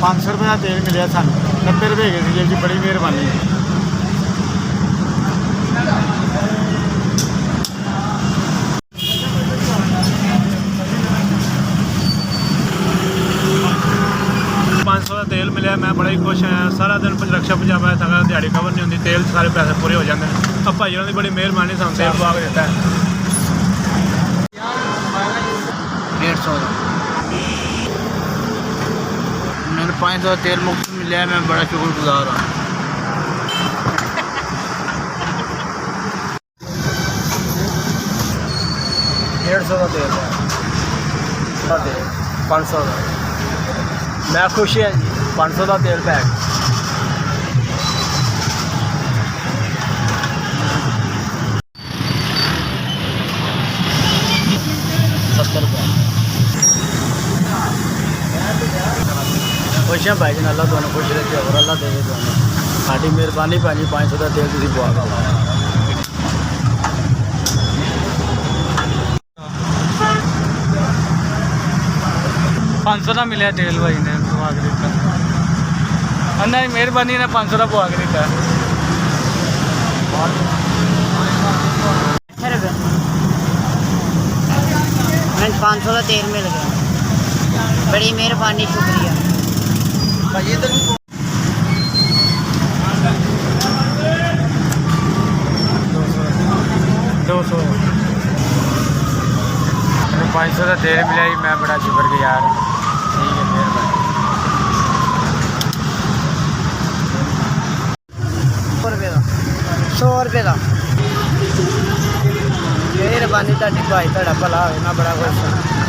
500 रुपये का तेल मिले सानू, 90 रुपये गए थे जी, बड़ी मेहरबानी। 500 का तेल मिले, मैं बड़ा ही खुश हाँ। सारा दिन रक्षा पजामा था, दिहाड़ी कवर नहीं होती, तेल सारे पैसे पूरे हो जाते हैं। अब भाई की बड़ी मेहरबानी, सानू तेल पवा के देता है। 150 का मैंने 500 का तेल मुफ्त मिला है, मैं बड़ा शुक्रगुजार हूँ। 150 का तेल है, 500 का, मैं खुश हाँ जी। 500 का तेल पैक, 70 रुपये। खुश हैं भाई जी, अल्लाह तुहानू खुश रखे और अल्लाह दे तुहानू, साडी मेहरबानी भाजी। 500 का तेल तुसीं पवा के लाया। 500 का मिले तेल भाई ने पवा के दिता, अन्ना की मेहरबानी ने 500 का पवा के दिता। 500 का तेल मिल गया, बड़ी मेहरबानी, शुक्रिया भाई। इधर 200 500 का तेल मिला जी, मैं बड़ा शुक्रगुजार हूँ। ठीक है, मेहरबानी। 100 रुपये का मेहरबानी, भाई, भला हो, मैं बड़ा खुश हूँ।